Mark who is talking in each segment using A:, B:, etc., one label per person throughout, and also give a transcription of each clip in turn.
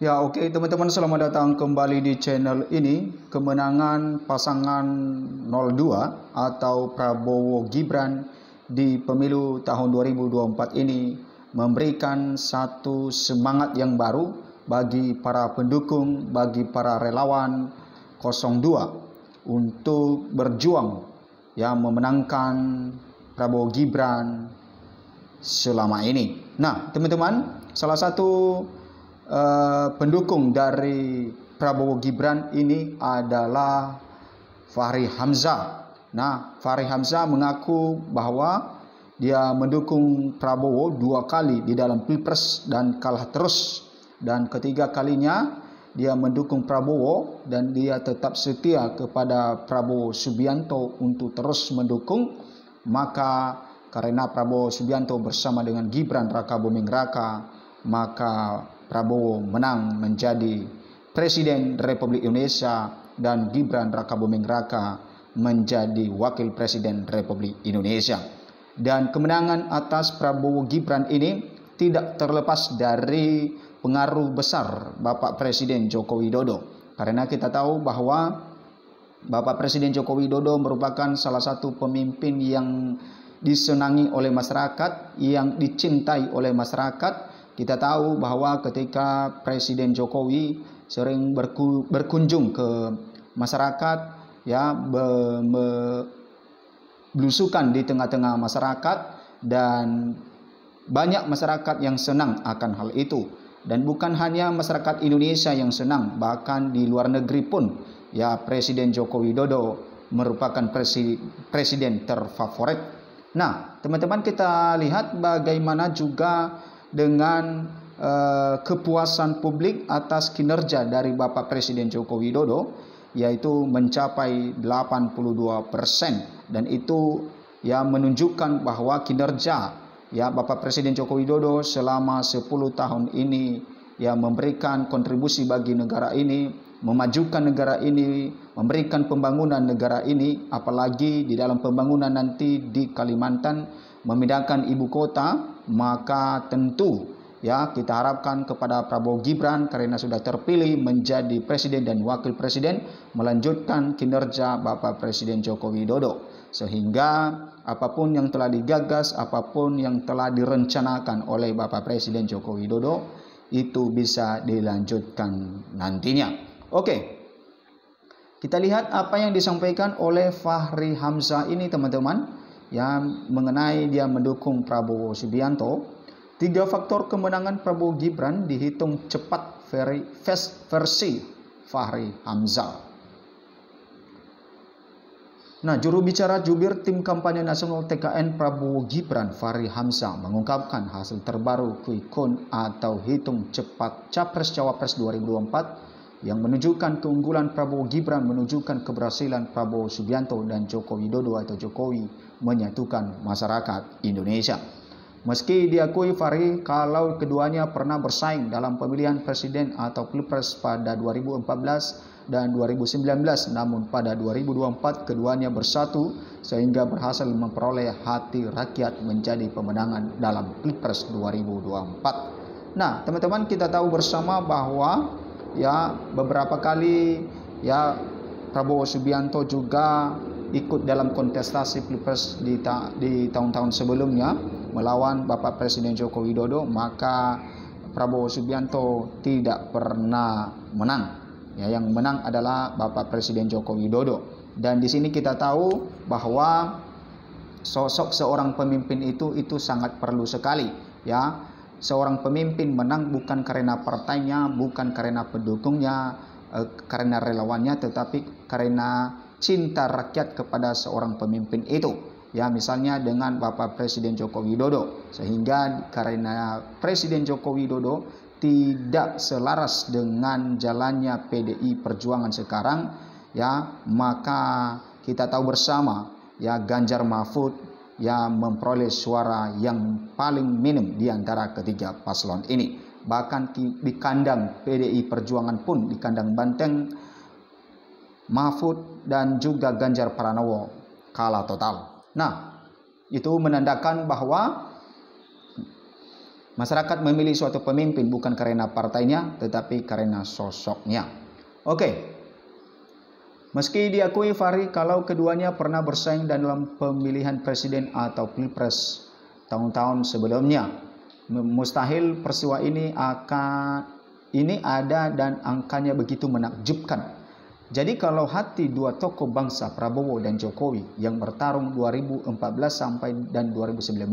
A: Ya, oke teman-teman, selamat datang kembali di channel ini. Kemenangan pasangan 02 atau Prabowo Gibran di pemilu tahun 2024 ini memberikan satu semangat yang baru bagi para pendukung, bagi para relawan 02 untuk berjuang memenangkan Prabowo Gibran selama ini. Nah, teman-teman, salah satu pendukung dari Prabowo Gibran ini adalah Fahri Hamzah. Nah, Fahri Hamzah mengaku bahwa dia mendukung Prabowo 2 kali di dalam Pilpres dan kalah terus. Dan ketiga kalinya dia mendukung Prabowo dan dia tetap setia kepada Prabowo Subianto untuk terus mendukung. Maka karena Prabowo Subianto bersama dengan Gibran Rakabuming Raka, maka Prabowo menang menjadi Presiden Republik Indonesia dan Gibran Rakabuming Raka menjadi Wakil Presiden Republik Indonesia. Dan kemenangan atas Prabowo Gibran ini tidak terlepas dari pengaruh besar Bapak Presiden Joko Widodo. Karena kita tahu bahwa Bapak Presiden Joko Widodo merupakan salah satu pemimpin yang disenangi oleh masyarakat, yang dicintai oleh masyarakat. Kita tahu bahwa ketika Presiden Jokowi sering berkunjung ke masyarakat, belusukan di tengah-tengah masyarakat, dan banyak masyarakat yang senang akan hal itu. Dan bukan hanya masyarakat Indonesia yang senang, bahkan di luar negeri pun Presiden Joko Widodo merupakan presiden terfavorit. Nah, teman-teman, kita lihat bagaimana juga dengan kepuasan publik atas kinerja dari Bapak Presiden Joko Widodo, yaitu mencapai 82%, dan itu menunjukkan bahwa kinerja Bapak Presiden Joko Widodo selama 10 tahun ini memberikan kontribusi bagi negara ini, memajukan negara ini, memberikan pembangunan negara ini, apalagi di dalam pembangunan nanti di Kalimantan, memindahkan ibu kota. Maka tentu kita harapkan kepada Prabowo Gibran, karena sudah terpilih menjadi presiden dan wakil presiden, melanjutkan kinerja Bapak Presiden Joko Widodo, sehingga apapun yang telah digagas, apapun yang telah direncanakan oleh Bapak Presiden Joko Widodo itu bisa dilanjutkan nantinya. Oke, kita lihat apa yang disampaikan oleh Fahri Hamzah ini, teman-teman, yang mengenai dia mendukung Prabowo Subianto. 3 faktor kemenangan Prabowo Gibran dihitung cepat versi Fahri Hamzah. Nah, juru bicara jubir tim kampanye nasional TKN Prabowo Gibran, Fahri Hamzah, mengungkapkan hasil terbaru quick count atau hitung cepat Capres-Cawapres 2024 yang menunjukkan keunggulan Prabowo Gibran, menunjukkan keberhasilan Prabowo Subianto dan Joko Widodo atau Jokowi menyatukan masyarakat Indonesia. Meski diakui Fahri kalau keduanya pernah bersaing dalam pemilihan presiden atau pilpres pada 2014 dan 2019, namun pada 2024 keduanya bersatu sehingga berhasil memperoleh hati rakyat menjadi pemenangan dalam pilpres 2024. Nah, teman-teman, kita tahu bersama bahwa beberapa kali Prabowo Subianto juga ikut dalam kontestasi pilpres di tahun-tahun sebelumnya melawan Bapak Presiden Joko Widodo, maka Prabowo Subianto tidak pernah menang. Yang menang adalah Bapak Presiden Joko Widodo. Dan di sini kita tahu bahwa sosok seorang pemimpin itu sangat perlu sekali. Seorang pemimpin menang bukan karena partainya, bukan karena pendukungnya, karena relawannya, tetapi karena cinta rakyat kepada seorang pemimpin itu. Misalnya dengan Bapak Presiden Joko Widodo. Sehingga karena Presiden Joko Widodo tidak selaras dengan jalannya PDI Perjuangan sekarang, maka kita tahu bersama Ganjar Mahfud memperoleh suara yang paling minim di antara ketiga paslon ini. Bahkan di kandang PDI Perjuangan pun, di kandang Banteng, Mahfud dan juga Ganjar Pranowo kalah total. Nah, itu menandakan bahwa Masyarakat memilih suatu pemimpin bukan karena partainya, tetapi karena sosoknya. Oke. Meski diakui Fahri kalau keduanya pernah bersaing dalam pemilihan presiden atau pilpres tahun-tahun sebelumnya, mustahil peristiwa ini ada dan angkanya begitu menakjubkan. Jadi kalau hati dua tokoh bangsa Prabowo dan Jokowi yang bertarung 2014 sampai dan 2019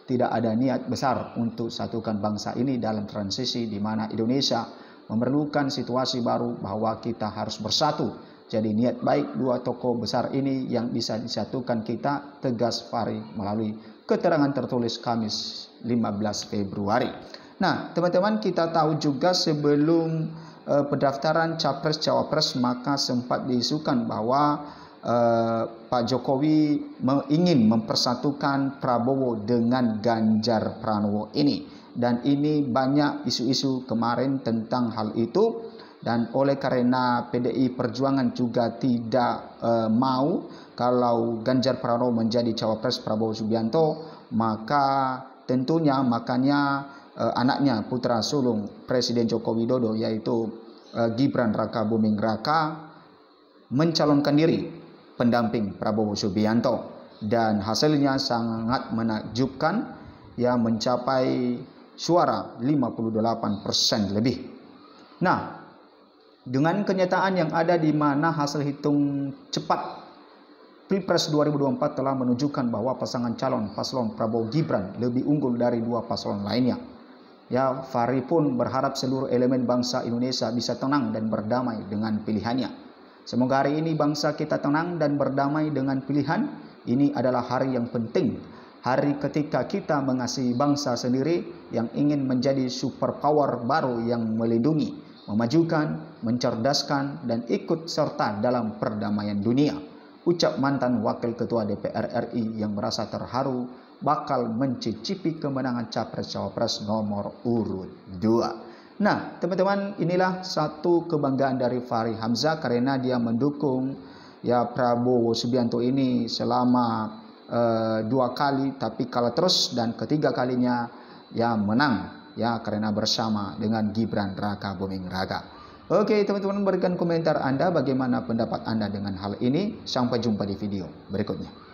A: tidak ada niat besar untuk satukan bangsa ini dalam transisi di mana Indonesia memerlukan situasi baru bahwa kita harus bersatu. Jadi niat baik dua tokoh besar ini yang bisa disatukan kita, tegas Fahri melalui keterangan tertulis Kamis 15 Februari. Nah, teman-teman, kita tahu juga sebelum pendaftaran Capres-Cawapres maka sempat diisukan bahwa Pak Jokowi ingin mempersatukan Prabowo dengan Ganjar Pranowo ini. Dan ini banyak isu-isu kemarin tentang hal itu. Dan oleh karena PDI Perjuangan juga tidak mau kalau Ganjar Pranowo menjadi Cawapres Prabowo Subianto, maka tentunya anaknya putra sulung Presiden Joko Widodo yaitu Gibran Raka Buming Raka mencalonkan diri pendamping Prabowo Subianto, dan hasilnya sangat menakjubkan, ya, mencapai suara 58% lebih. Nah, dengan kenyataan yang ada di mana hasil hitung cepat Pilpres 2024 telah menunjukkan bahwa pasangan calon paslon Prabowo Gibran lebih unggul dari dua paslon lainnya. Ya, Fahri pun berharap seluruh elemen bangsa Indonesia bisa tenang dan berdamai dengan pilihannya. Semoga hari ini bangsa kita tenang dan berdamai dengan pilihan. Ini adalah hari yang penting. Hari ketika kita mengasihi bangsa sendiri yang ingin menjadi superpower baru yang melindungi, memajukan, mencerdaskan, dan ikut serta dalam perdamaian dunia. Ucap mantan Wakil Ketua DPR RI yang merasa terharu bakal mencicipi kemenangan Capres-Cawapres nomor urut 2. Nah, teman-teman, inilah satu kebanggaan dari Fahri Hamzah karena dia mendukung Prabowo Subianto ini selama 2 kali, tapi kalah terus, dan ketiga kalinya menang karena bersama dengan Gibran Raka Buming Raka. Oke, teman-teman, berikan komentar Anda, bagaimana pendapat Anda dengan hal ini. Sampai jumpa di video berikutnya.